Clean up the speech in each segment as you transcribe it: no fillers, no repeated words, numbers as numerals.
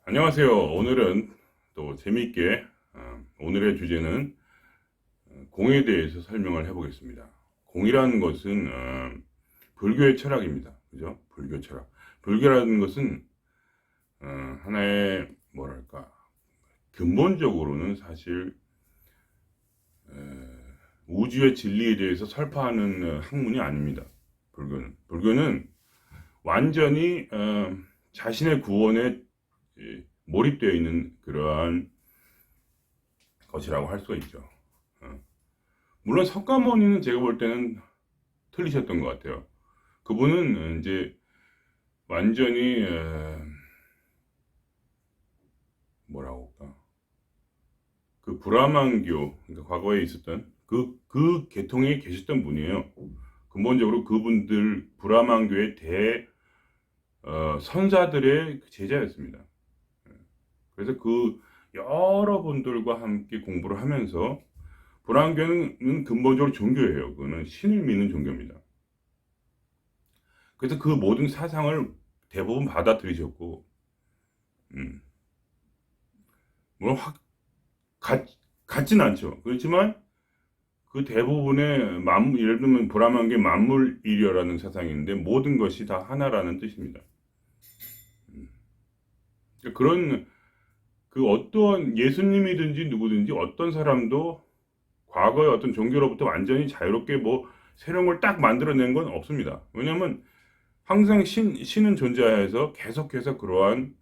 안녕하세요. 오늘은 또 재미있게 오늘의 주제는 공에 대해서 설명을 해보겠습니다. 공이라는 것은 불교의 철학입니다. 그죠? 불교 철학. 불교라는 것은 하나의 뭐랄까 근본적으로는 사실 우주의 진리에 대해서 설파하는 학문이 아닙니다. 불교는 완전히 자신의 구원에 몰입되어 있는 그러한 것이라고 할 수가 있죠. 물론 석가모니는 제가 볼 때는 틀리셨던 것 같아요. 그분은 이제 완전히 뭐라고 할까, 그 브라만교, 그러니까 과거에 있었던 그 계통에 계셨던 분이에요. 근본적으로 그분들 브라만교의 선사들의 제자였습니다. 그래서 그 여러분들과 함께 공부를 하면서 불안교는 근본적으로 종교예요. 그거는 신을 믿는 종교입니다. 그래서 그 모든 사상을 대부분 받아들이셨고, 음, 물론 같진 않죠. 그렇지만 그 대부분의 예를 들면 브라만교의 만물일여라는 사상인데 모든 것이 다 하나라는 뜻입니다. 그러니까 그런 그 어떠한 예수님이든지 누구든지 어떤 사람도 과거의 어떤 종교로부터 완전히 자유롭게 뭐 새로운 걸 딱 만들어낸 건 없습니다. 왜냐하면 항상 신은 존재해서 계속해서 그러한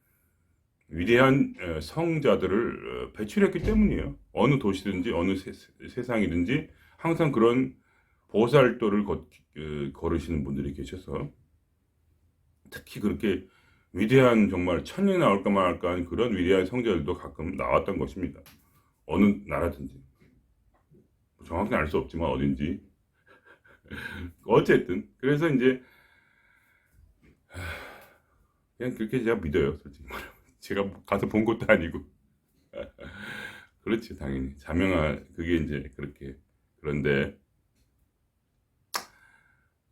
위대한 성자들을 배출했기 때문이에요. 어느 도시든지 어느 세상이든지 항상 그런 보살도를 걸으시는 분들이 계셔서 특히 그렇게 위대한 정말 천이 나올까 말까 하는 그런 위대한 성자들도 가끔 나왔던 것입니다. 어느 나라든지. 정확히 알 수 없지만 어딘지. 어쨌든 그래서 이제 그냥 그렇게 제가 믿어요. 솔직히 말하면. 제가 가서 본 것도 아니고. 그렇지 당연히 자명한 그게 이제 그렇게. 그런데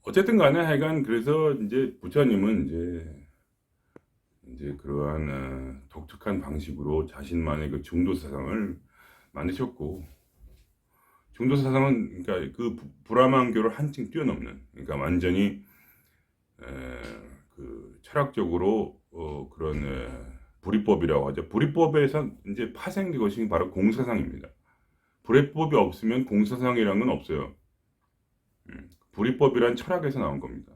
어쨌든 간에 하여간 그래서 이제 부처님은 이제 그러한 독특한 방식으로 자신만의 그 중도 사상을 만드셨고, 중도 사상은 그러니까 그 브라만교를 한층 뛰어넘는, 그러니까 완전히 그 철학적으로 그런 불이법이라고 하죠. 불이법에서 이제 파생된 것이 바로 공사상입니다. 불이법이 없으면 공사상이란 건 없어요. 불이법이란 철학에서 나온 겁니다.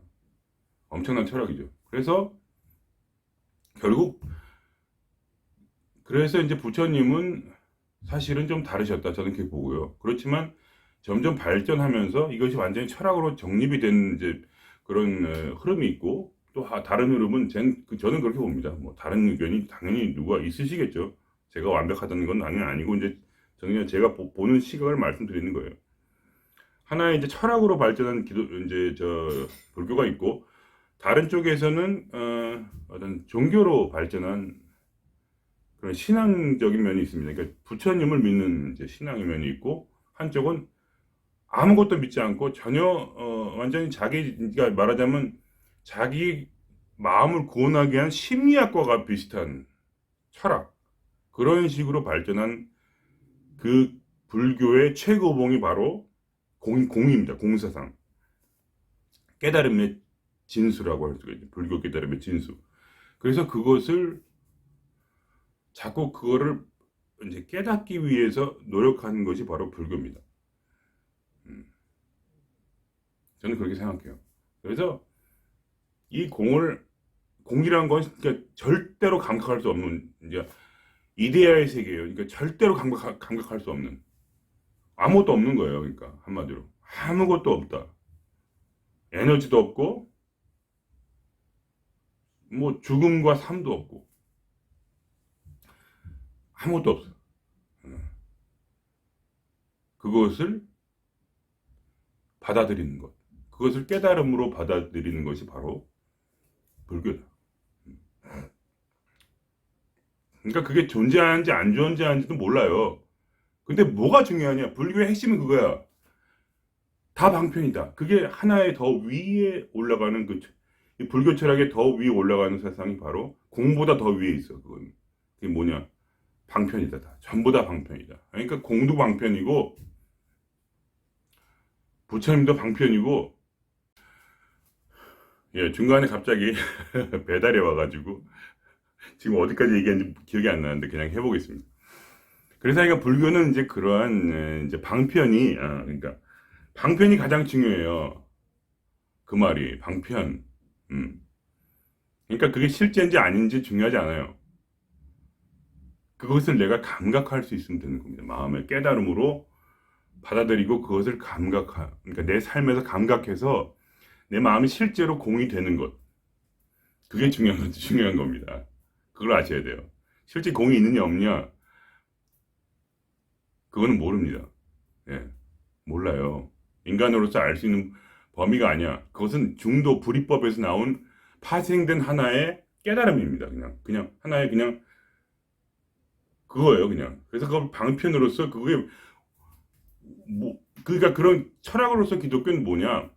엄청난 철학이죠. 그래서 결국 그래서 이제 부처님은 사실은 좀 다르셨다 저는 그렇게 보고요. 그렇지만 점점 발전하면서 이것이 완전히 철학으로 정립이 된 이제 그런 흐름이 있고, 또 다른 흐름은 저는 그렇게 봅니다. 뭐 다른 의견이 당연히 누가 있으시겠죠. 제가 완벽하다는 건 당연히 아니고 이제 저는 그냥 제가 보는 시각을 말씀드리는 거예요. 하나의 이제 철학으로 발전한 이제 불교가 있고, 다른 쪽에서는 어떤 종교로 발전한 그런 신앙적인 면이 있습니다. 그러니까 부처님을 믿는 이제 신앙의 면이 있고, 한쪽은 아무것도 믿지 않고 전혀 완전히 그러니까 말하자면 자기 마음을 구원하기 위한 심리학과 비슷한 철학, 그런 식으로 발전한 그 불교의 최고봉이 바로 공입니다. 공사상. 깨달음의 진수라고 할 수가 있죠. 불교 깨달음의 진수. 그래서 자꾸 그거를 이제 깨닫기 위해서 노력하는 것이 바로 불교입니다. 음, 저는 그렇게 생각해요. 그래서 이 공이라는 건 그러니까 절대로 감각할 수 없는 이제 이데아의 세계예요. 그러니까 절대로 감각할 수 없는, 아무것도 없는 거예요. 그러니까 한마디로 아무것도 없다. 에너지도 없고 뭐 죽음과 삶도 없고 아무것도 없어. 그것을 받아들이는 것, 그것을 깨달음으로 받아들이는 것이 바로 불교다. 그러니까 그게 존재하는지 안 존재하는지도 몰라요. 근데 뭐가 중요하냐? 불교의 핵심은 그거야. 다 방편이다. 그게 하나의 더 위에 올라가는 이 불교 철학의 더 위에 올라가는 세상이 바로 공보다 더 위에 있어. 그건 그게 뭐냐? 방편이다. 다. 전부 다 방편이다. 그러니까 공도 방편이고 부처님도 방편이고 예, 중간에 갑자기 배달이 와가지고 지금 어디까지 얘기했는지 기억이 안 나는데 그냥 해보겠습니다. 그래서 그러니까 불교는 이제 그러한 이제 방편이 그러니까 방편이 가장 중요해요. 그 말이 방편. 음. 그러니까 그게 실제인지 아닌지 중요하지 않아요. 그것을 내가 감각할 수 있으면 되는 겁니다. 마음의 깨달음으로 받아들이고 그것을 그러니까 내 삶에서 감각해서 내 마음이 실제로 공이 되는 것. 그게 중요한 겁니다. 그걸 아셔야 돼요. 실제 공이 있느냐 없느냐 그거는 모릅니다. 예, 몰라요. 인간으로서 알 수 있는 범위가 아니야. 그것은 중도 불이법에서 나온 파생된 하나의 깨달음입니다. 그냥 하나의 그냥 그거예요. 그냥. 그래서 그걸 방편으로서 그게 뭐 그러니까 그런 철학으로서 기독교는 뭐냐?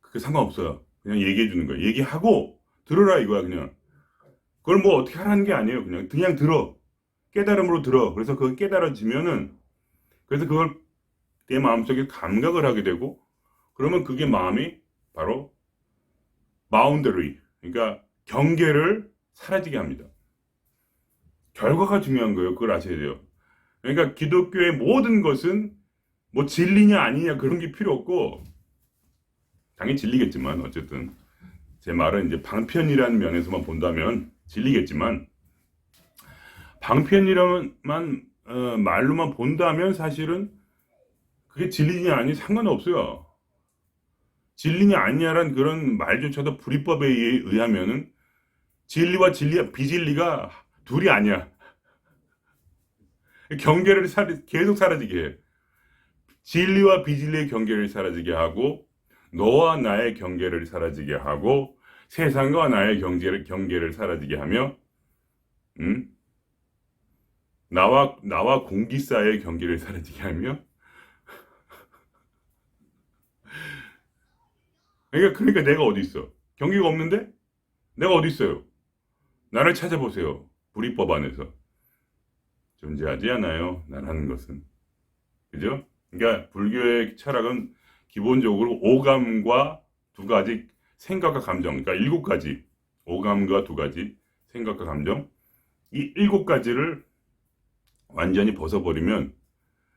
그게 상관없어요. 그냥 얘기해 주는 거예요. 얘기하고 들으라 이거야 그냥. 그걸 뭐 어떻게 하라는 게 아니에요. 그냥 들어. 깨달음으로 들어. 그래서 그걸 깨달아지면은 그래서 그걸 내 마음속에 감각을 하게 되고 그러면 그게 마음이 바로 바운더리 그러니까 경계를 사라지게 합니다. 결과가 중요한 거예요. 그걸 아셔야 돼요. 그러니까 기독교의 모든 것은 뭐 진리냐 아니냐 그런 게 필요 없고 당연히 진리겠지만 어쨌든 제 말은 이제 방편이라는 면에서만 본다면 진리겠지만 방편이라만 말로만 본다면 사실은 그게 진리냐 아니 상관없어요. 진리냐 아니냐란 그런 말조차도 불이법에 의하면은 진리와 비진리가 둘이 아니야. 경계를 계속 사라지게 해. 진리와 비진리의 경계를 사라지게 하고 너와 나의 경계를 사라지게 하고 세상과 나의 경계를 사라지게 하며 나와 공기사의 경계를 사라지게 하며 그러니까 내가 어디 있어? 경계가 없는데? 내가 어디 있어요? 나를 찾아보세요. 불이법 안에서. 존재하지 않아요. 나라는 것은. 그죠? 그러니까 불교의 철학은 기본적으로 오감과 두 가지 생각과 감정, 그러니까 일곱 가지 오감과 두 가지 생각과 감정 이 일곱 가지를 완전히 벗어버리면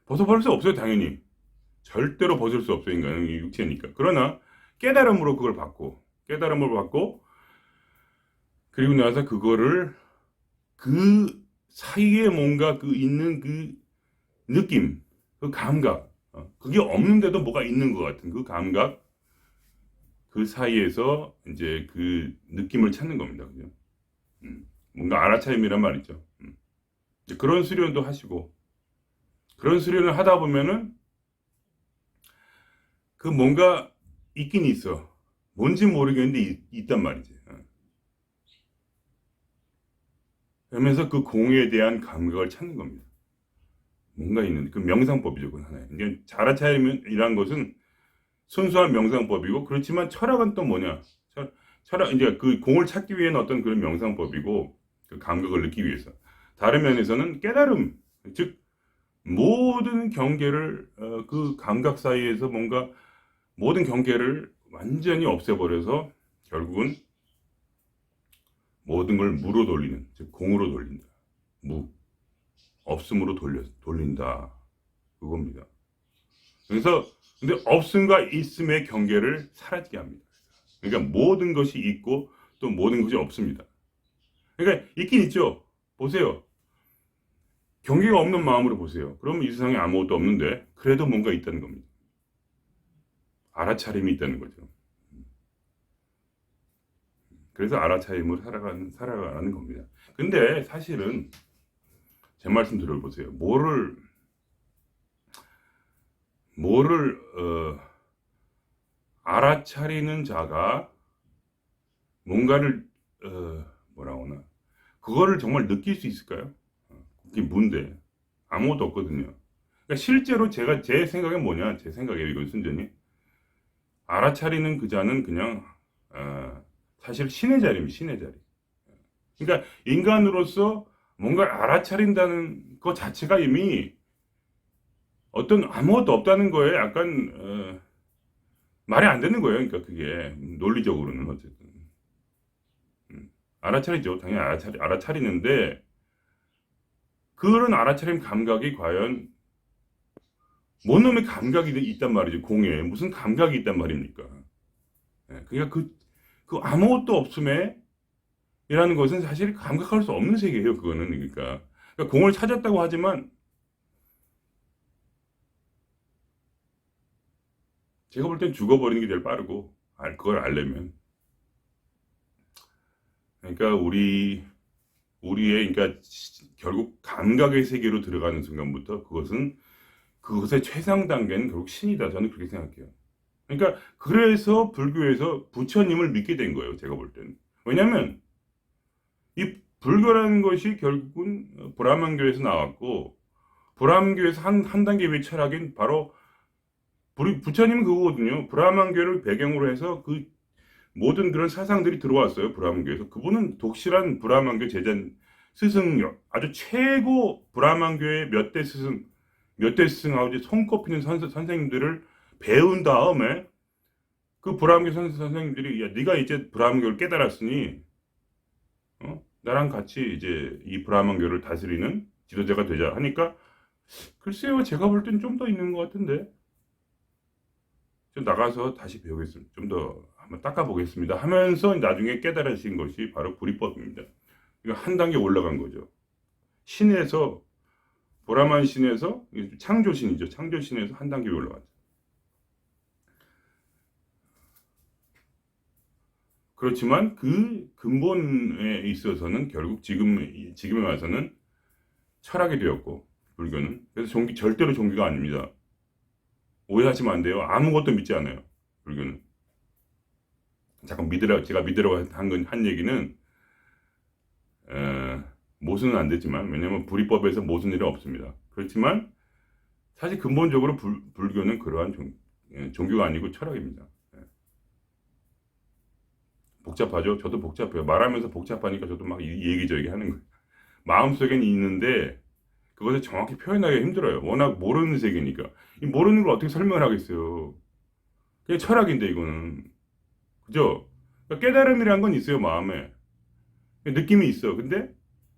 벗어버릴 수 없어요. 당연히. 절대로 벗을 수 없어요. 인간은 육체니까. 그러나 깨달음으로 그걸 깨달음으로 받고 그리고 나서 그거를 그 사이에 뭔가 있는 그 느낌, 그 감각, 그게 없는데도 뭐가 있는 것 같은 그 감각, 그 사이에서 이제 그 느낌을 찾는 겁니다. 그죠? 뭔가 알아차림이란 말이죠. 그런 수련도 하시고, 그런 수련을 하다 보면은 그 뭔가 있긴 있어. 뭔지 모르겠는데 있단 말이지. 그러면서 그 공에 대한 감각을 찾는 겁니다. 뭔가 있는 그 명상법이죠, 그 하나의. 이제 자라차림이란 것은 순수한 명상법이고 그렇지만 철학은 또 뭐냐? 철학 이제 그 공을 찾기 위한 어떤 그런 명상법이고 그 감각을 느끼기 위해서. 다른 면에서는 깨달음, 즉 모든 경계를 그 감각 사이에서 뭔가 모든 경계를 완전히 없애버려서 결국은 모든 걸 무로 돌리는, 즉 공으로 돌린다. 없음으로 돌린다. 그겁니다. 그래서 근데 없음과 있음의 경계를 사라지게 합니다. 그러니까 모든 것이 있고 또 모든 것이 없습니다. 그러니까 있긴 있죠. 보세요. 경계가 없는 마음으로 보세요. 그러면 이 세상에 아무것도 없는데 그래도 뭔가 있다는 겁니다. 알아차림이 있다는 거죠. 그래서 알아차림으로 살아가는 겁니다. 근데 사실은 제 말씀 들어보세요. 뭐를 알아차리는 자가 뭔가를 뭐라고 하나 그거를 정말 느낄 수 있을까요? 그게 뭔데? 아무것도 없거든요. 그러니까 실제로 제 생각엔 뭐냐? 제 생각에 이건 순전히 알아차리는 그 자는 그냥 사실 신의 자리입니다. 신의 자리. 그러니까 인간으로서 뭔가를 알아차린다는 것 자체가 이미 어떤 아무것도 없다는 거에 약간 말이 안 되는 거예요. 그러니까 그게 논리적으로는 어쨌든 알아차리죠. 당연히 알아차리는데 그런 알아차림 감각이 과연 뭔 놈의 감각이 있단 말이죠. 공에 무슨 감각이 있단 말입니까? 그러니까 그 아무것도 없음에 이라는 것은 사실 감각할 수 없는 세계예요. 그거는 그러니까 공을 찾았다고 하지만 제가 볼 땐 죽어버리는 게 제일 빠르고 그걸 알려면 그러니까 우리의 그러니까 결국 감각의 세계로 들어가는 순간부터 그것의 최상 단계는 결국 신이다. 저는 그렇게 생각해요. 그러니까 그래서 불교에서 부처님을 믿게 된 거예요. 제가 볼 때는. 왜냐하면 이 불교라는 것이 결국은 브라만교에서 나왔고 브라만교에서 한 단계 위 철학인 바로 부처님은 그거거든요. 브라만교를 배경으로 해서 그 모든 그런 사상들이 들어왔어요. 브라만교에서. 그분은 독실한 브라만교 제자 스승, 아주 최고 브라만교의 몇 대 스승하고 이제 손꼽히는 선생님들을 배운 다음에 그 브라만교 선생님들이 야, 네가 이제 브라만교를 깨달았으니 나랑 같이 이제 이 브라만교를 다스리는 지도자가 되자 하니까 글쎄요, 제가 볼 땐 좀 더 있는 것 같은데 좀 나가서 다시 배우겠습니다. 좀 더 한번 닦아보겠습니다. 하면서 나중에 깨달으신 것이 바로 불이법입니다. 이거 한 단계 올라간 거죠. 신에서 브라만 신에서 창조신이죠. 창조신에서 한 단계 올라갔죠. 그렇지만 그 근본에 있어서는 결국 지금에 와서는 철학이 되었고 불교는 그래서 절대로 종교가 아닙니다. 오해하시면 안 돼요. 아무것도 믿지 않아요. 불교는. 잠깐 제가 믿으라고 한 얘기는 모순은 안 되지만 왜냐하면 불이법에서 모순 일은 없습니다. 그렇지만 사실 근본적으로 불교는 그러한 종교가 아니고 철학입니다. 복잡하죠? 저도 복잡해요. 말하면서 복잡하니까 저도 막 얘기저기 하는 거예요. 마음속에는 있는데 그것을 정확히 표현하기가 힘들어요. 워낙 모르는 세계니까. 이 모르는 걸 어떻게 설명을 하겠어요. 그게 철학인데 이거는. 그죠? 그러니까 깨달음이란 건 있어요. 마음에. 느낌이 있어. 근데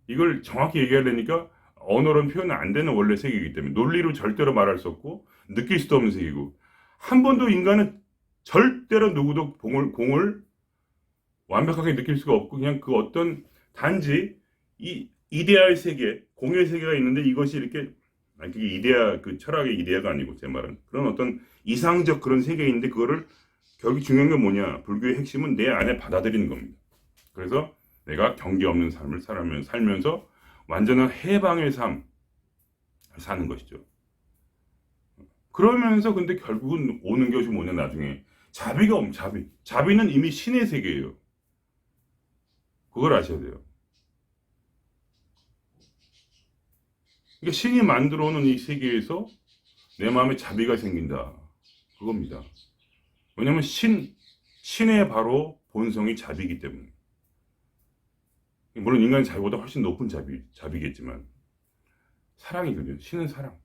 이걸 정확히 얘기하려니까 언어로는 표현 안 되는 원래 세계이기 때문에 논리로 절대로 말할 수 없고 느낄 수도 없는 세계고 한 번도 인간은 절대로 누구도 공을 완벽하게 느낄 수가 없고 그냥 그 어떤 단지 이 이데아의 세계, 공의 세계가 있는데 이것이 이렇게 아니 그게 이데아 그 철학의 이데아가 아니고 제 말은 그런 어떤 이상적 그런 세계인데 그거를 결국 중요한 게 뭐냐? 불교의 핵심은 내 안에 받아들이는 겁니다. 그래서 내가 경계 없는 삶을 살면서 완전한 해방의 삶 사는 것이죠. 그러면서 근데 결국은 오는 것이 뭐냐 나중에 자비는 이미 신의 세계예요. 그걸 아셔야 돼요. 그러니까 신이 만들어 놓은 이 세계에서 내 마음에 자비가 생긴다. 그겁니다. 왜냐면 신의 바로 본성이 자비이기 때문에. 물론 인간의 자비보다 훨씬 높은 자비겠지만 사랑이거든요. 신은 사랑.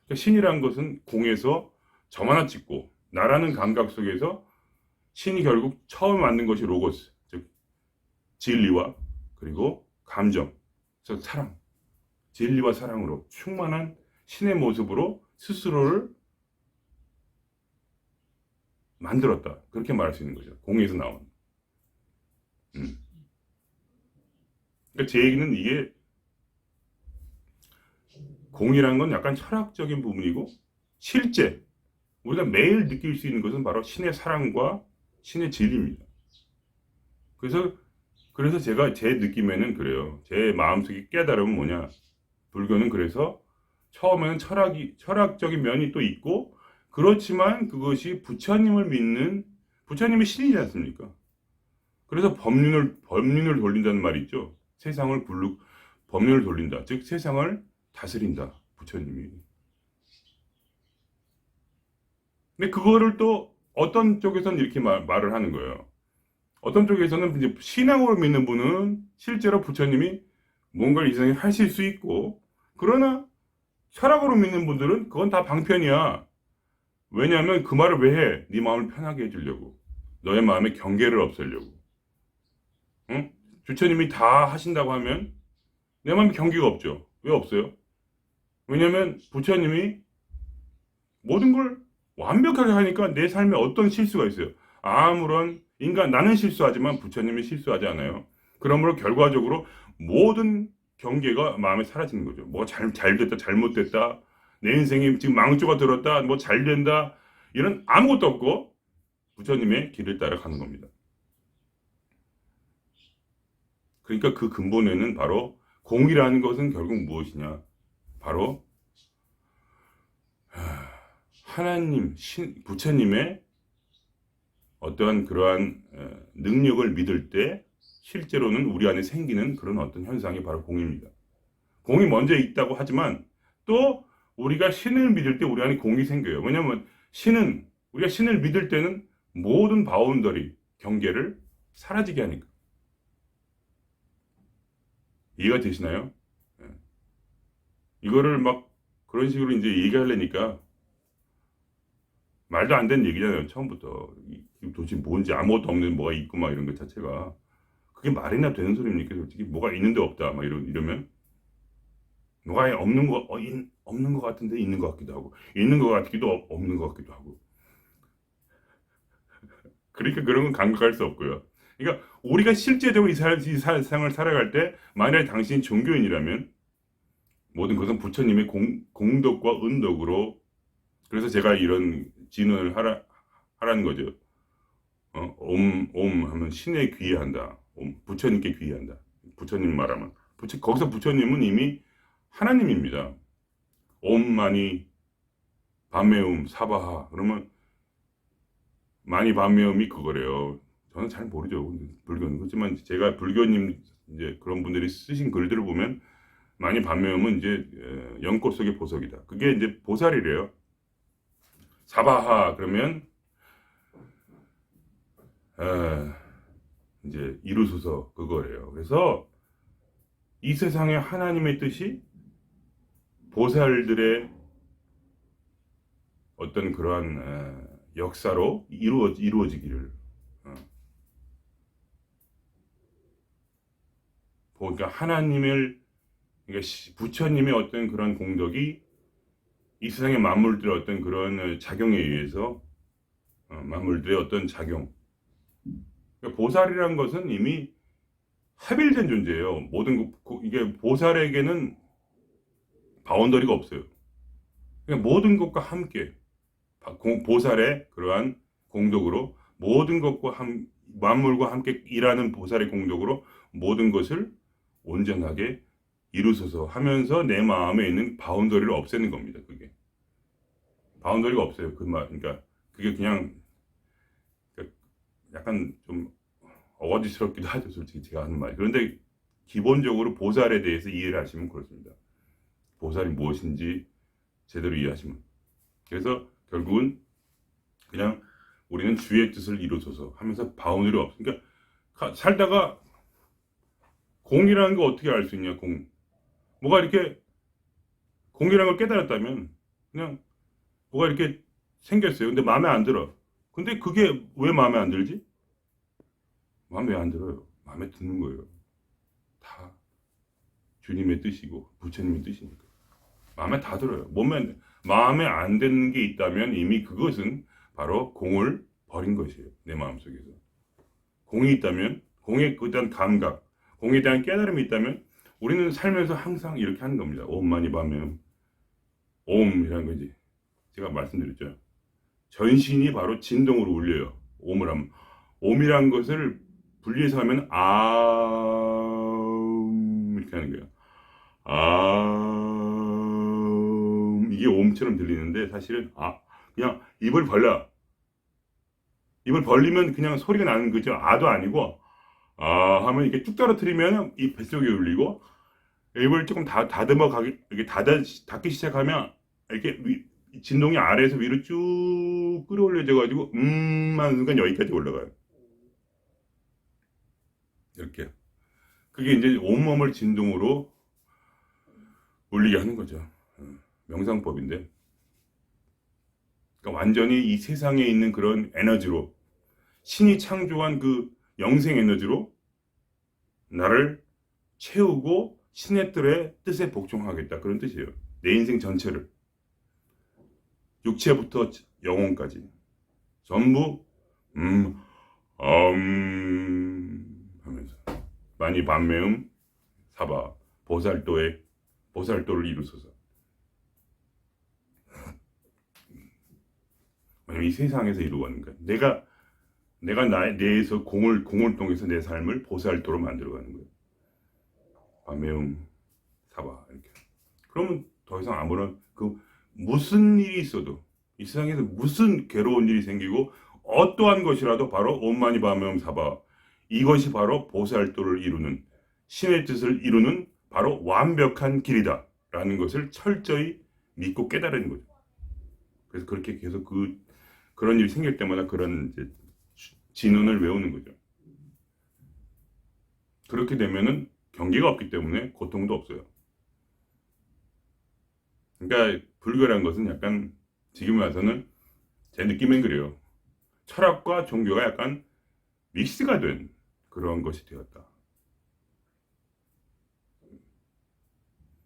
그러니까 신이란 것은 공에서 점 하나 찍고 나라는 감각 속에서 신이 결국 처음 만든 것이 로고스, 즉 진리와 그리고 감정, 즉 사랑, 진리와 사랑으로 충만한 신의 모습으로 스스로를 만들었다. 그렇게 말할 수 있는 거죠. 공에서 나온. 음. 그러니까 제 얘기는 이게 공이란 건 약간 철학적인 부분이고 실제 우리가 매일 느낄 수 있는 것은 바로 신의 사랑과 신의 진리입니다. 그래서 제가 제 느낌에는 그래요. 제 마음속에 깨달음은 뭐냐? 불교는 그래서 처음에는 철학적인 면이 또 있고 그렇지만 그것이 부처님이 신이지 않습니까? 그래서 법륜을 돌린다는 말이 있죠. 법륜을 돌린다. 즉 세상을 다스린다. 부처님이. 근데 그거를 또 어떤 쪽에서는 이렇게 말을 하는 거예요. 어떤 쪽에서는 이제 신앙으로 믿는 분은 실제로 부처님이 뭔가를 이 세상에 하실 수 있고, 그러나 철학으로 믿는 분들은 그건 다 방편이야. 왜냐하면 그 말을 왜 해? 네 마음을 편하게 해주려고. 너의 마음에 경계를 없애려고. 응? 부처님이 다 하신다고 하면 내 마음에 경계가 없죠. 왜 없어요? 왜냐하면 부처님이 모든 걸 완벽하게 하니까 내 삶에 어떤 실수가 있어요. 아무런 나는 실수하지만 부처님이 실수하지 않아요. 그러므로 결과적으로 모든 경계가 마음에 사라지는 거죠. 뭐 잘 됐다, 잘못됐다, 내 인생이 지금 망조가 들었다, 뭐 잘 된다, 이런 아무것도 없고 부처님의 길을 따라가는 겁니다. 그러니까 그 근본에는 바로 공이라는 것은 결국 무엇이냐? 바로 하나님, 부처님의 어떠한 그러한 능력을 믿을 때 실제로는 우리 안에 생기는 그런 어떤 현상이 바로 공입니다. 공이 먼저 있다고 하지만 또 우리가 신을 믿을 때 우리 안에 공이 생겨요. 왜냐하면 우리가 신을 믿을 때는 모든 바운더리, 경계를 사라지게 하니까. 이해가 되시나요? 예. 이거를 막 그런 식으로 이제 얘기하려니까 말도 안 되는 얘기잖아요. 처음부터. 도대체 뭔지 아무것도 없는 뭐가 있고 막 이런 것 자체가. 그게 말이나 되는 소리입니까? 솔직히 뭐가 있는데 없다. 막 이러면. 뭐가 없는 것 같은데 있는 것 같기도 하고. 있는 것 같기도 없는 것 같기도 하고. 그러니까 그런 건 감각할 수 없고요. 그러니까 우리가 실제적으로 이 세상을 살아갈 때 만약에 당신이 종교인이라면 모든 것은 부처님의 공덕과 은덕으로 그래서 제가 이런 진언을 하라는 거죠. 옴 하면 신에 귀의한다. 부처님께 귀의한다. 부처님 말하면. 거기서 부처님은 이미 하나님입니다. 옴마니 밤매움 사바하. 그러면 마니 밤매움이 그거래요. 저는 잘 모르죠. 불교는. 그렇지만 제가 불교님 이제 그런 분들이 쓰신 글들을 보면 마니 밤매움은 이제 연꽃 속의 보석이다. 그게 이제 보살이래요. 사바하 그러면 이제 이루소서 그거래요. 그래서 이 세상에 하나님의 뜻이 보살들의 어떤 그러한 역사로 이루어지기를 그러니까 그러니까 부처님의 어떤 그런 공덕이 이 세상의 만물들의 어떤 그런 작용에 의해서 만물들의 어떤 작용 그러니까 보살이라는 것은 이미 합일된 존재예요. 이게 보살에게는 바운더리가 없어요. 그러니까 모든 것과 함께 보살의 그러한 공덕으로 모든 것과 만물과 함께 일하는 보살의 공덕으로 모든 것을 온전하게 이루소서 하면서 내 마음에 있는 바운더리를 없애는 겁니다. 그게 바운더리가 없어요. 그러니까 그게 그냥 약간 좀 어거지스럽기도 하죠. 솔직히 제가 하는 말. 그런데 기본적으로 보살에 대해서 이해를 하시면 그렇습니다. 보살이 무엇인지 제대로 이해하시면. 그래서 결국은 그냥 우리는 주의 뜻을 이루소서 하면서 바운더리 없으니까 살다가 공이라는 거 어떻게 알 수 있냐? 뭐가 이렇게 공이라는 걸 깨달았다면 그냥 뭐가 이렇게 생겼어요. 근데 마음에 안 들어. 근데 그게 왜 마음에 안 들지? 마음에 안 들어요. 마음에 드는 거예요. 다 주님의 뜻이고 부처님의 뜻이니까. 마음에 다 들어요. 마음에 안 드는 게 있다면 이미 그것은 바로 공을 버린 것이에요. 내 마음속에서. 공이 있다면 공에 대한 감각, 공에 대한 깨달음이 있다면 우리는 살면서 항상 이렇게 하는 겁니다. 옴마니 밤에 옴이라는 거지. 제가 말씀드렸죠. 전신이 바로 진동으로 울려요. 옴이란 것을 분리해서 하면 이렇게 하는 거예요. 이게 옴처럼 들리는데 사실은 그냥 입을 벌리면 그냥 소리가 나는 거죠. 아도 아니고 하면 이렇게 쭉 떨어뜨리면 이 뱃속에 울리고 입을 조금 다듬어 가기 이렇게 닫기 시작하면 이렇게 진동이 아래에서 위로 쭉 끌어올려져 가지고 하는 순간 여기까지 올라가요. 이렇게. 그게 이제 온몸을 진동으로 울리게 하는 거죠. 명상법인데. 그러니까 완전히 이 세상에 있는 그런 에너지로, 신이 창조한 그 영생 에너지로 나를 채우고 신의 뜻에 복종하겠다. 그런 뜻이에요. 내 인생 전체를. 육체부터 영혼까지. 전부, 하면서. 많이 반매음, 사바, 보살도를 이루소서. 왜냐면 이 세상에서 이루어가는 거야. 내가 내에서 공을 통해서 내 삶을 보살도로 만들어가는 거예요. 반매음, 사바, 이렇게. 그러면 더 이상 아무런, 무슨 일이 있어도, 이 세상에서 무슨 괴로운 일이 생기고, 어떠한 것이라도 바로 온마니 반매음 사바, 이것이 바로 보살도를 이루는, 신의 뜻을 이루는 바로 완벽한 길이다. 라는 것을 철저히 믿고 깨달은 거죠. 그래서 그렇게 계속 그런 일이 생길 때마다 그런 이제 진언을 외우는 거죠. 그렇게 되면은 경계가 없기 때문에 고통도 없어요. 그러니까 불교라는 것은 약간 지금 와서는 제 느낌엔 그래요. 철학과 종교가 약간 믹스가 된 그런 것이 되었다.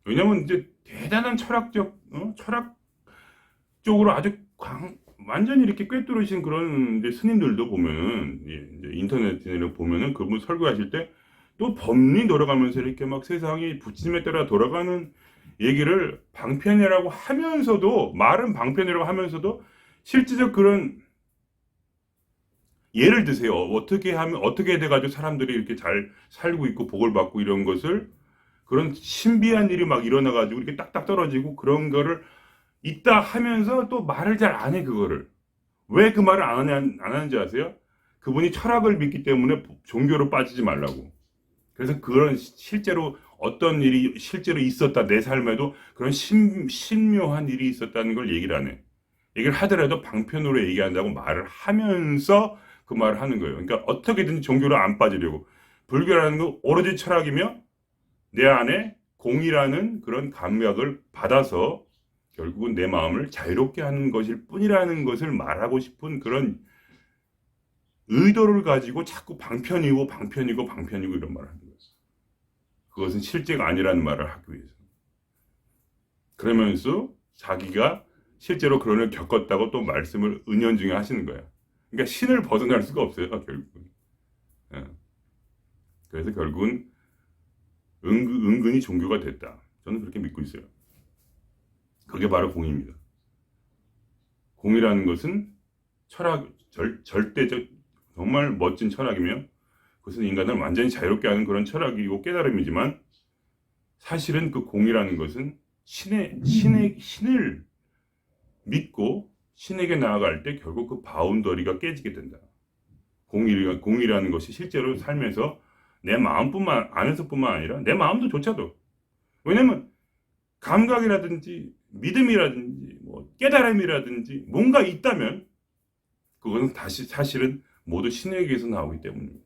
왜냐면 이제 대단한 철학 쪽으로 아주 완전히 이렇게 꿰뚫으신 그런 이제 스님들도 보면은, 이제 인터넷에 보면은 그분 설교하실 때 또 법리 돌아가면서 이렇게 막 세상이 부처님에 따라 돌아가는 얘기를 방편이라고 하면서도, 말은 방편이라고 하면서도 실제적 그런 예를 드세요. 어떻게 하면, 어떻게 돼가지고 사람들이 이렇게 잘 살고 있고 복을 받고 이런 것을, 그런 신비한 일이 막 일어나가지고 이렇게 딱딱 떨어지고 그런 거를 있다 하면서 또 말을 잘 안 해, 그거를. 왜 그 말을 안 하는지 아세요? 그분이 철학을 믿기 때문에 종교로 빠지지 말라고. 그래서 그런 실제로 어떤 일이 실제로 있었다, 내 삶에도 그런 신묘한 일이 있었다는 걸 얘기를 안 해. 얘기를 하더라도 방편으로 얘기한다고 말을 하면서 그 말을 하는 거예요. 그러니까 어떻게든 종교로 안 빠지려고. 불교라는 건 오로지 철학이며 내 안에 공이라는 그런 감각을 받아서 결국은 내 마음을 자유롭게 하는 것일 뿐이라는 것을 말하고 싶은 그런 의도를 가지고 자꾸 방편이고 이런 말을 하는 거예요. 그것은 실제가 아니라는 말을 하기 위해서. 그러면서 자기가 실제로 그런 걸 겪었다고 또 말씀을 은연중에 하시는 거예요. 그러니까 신을 벗어날 수가 없어요, 결국은. 예. 그래서 결국은 은근히 종교가 됐다. 저는 그렇게 믿고 있어요. 그게 바로 공입니다. 공이라는 것은 철학, 절대적, 정말 멋진 철학이며, 그것은 인간을 완전히 자유롭게 하는 그런 철학이고 깨달음이지만, 사실은 그 공이라는 것은 신을 믿고 신에게 나아갈 때 결국 그 바운더리가 깨지게 된다. 공이라는 것이 실제로 삶에서 내 안에서뿐만 아니라 내 마음도 조차도. 왜냐면 감각이라든지 믿음이라든지 뭐 깨달음이라든지 뭔가 있다면 그것은 사실은 모두 신에게서 나오기 때문입니다.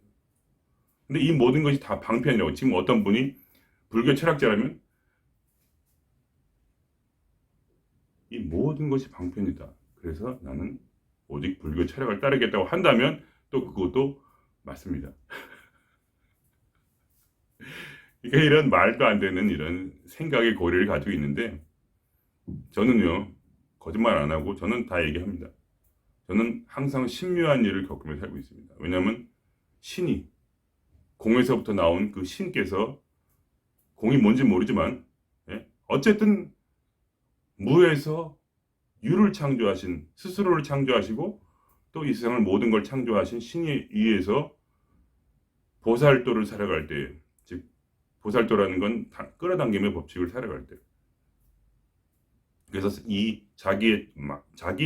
근데 이 모든 것이 다 방편이라고. 지금 어떤 분이 불교 철학자라면 이 모든 것이 방편이다. 그래서 나는 오직 불교 철학을 따르겠다고 한다면 또 그것도 맞습니다. 그러니까 이런 말도 안 되는 이런 생각의 고리를 가지고 있는데, 저는요, 거짓말 안 하고 저는 다 얘기합니다. 저는 항상 신묘한 일을 겪으며 살고 있습니다. 왜냐하면 신이, 공에서부터 나온 그 신께서, 공이 뭔지 모르지만 어쨌든 무에서 유를 창조하신, 스스로를 창조하시고 또 이 세상을 모든 걸 창조하신 신에 의해서 보살도를 살아갈 때, 즉 보살도라는 건 끌어당김의 법칙을 살아갈 때, 그래서 이 자기의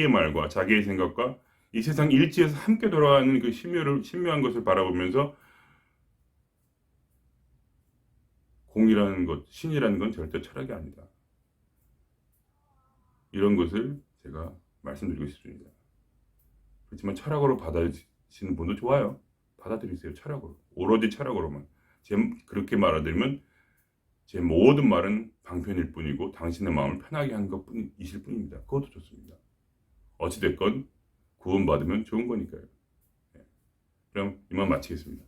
말과 자기의 생각과 이 세상 일치해서 함께 돌아가는 그 신묘한 것을 바라보면서 공이라는 것, 신이라는 건 절대 철학이 아니다. 이런 것을 제가 말씀드리고 싶습니다. 그렇지만 철학으로 받아들이시는 분도 좋아요. 받아들이세요, 철학으로. 오로지 철학으로만. 그렇게 말하자면 제 모든 말은 방편일 뿐이고 당신의 마음을 편하게 하는 것뿐이실 뿐입니다. 그것도 좋습니다. 어찌됐건 구원받으면 좋은 거니까요. 그럼 이만 마치겠습니다.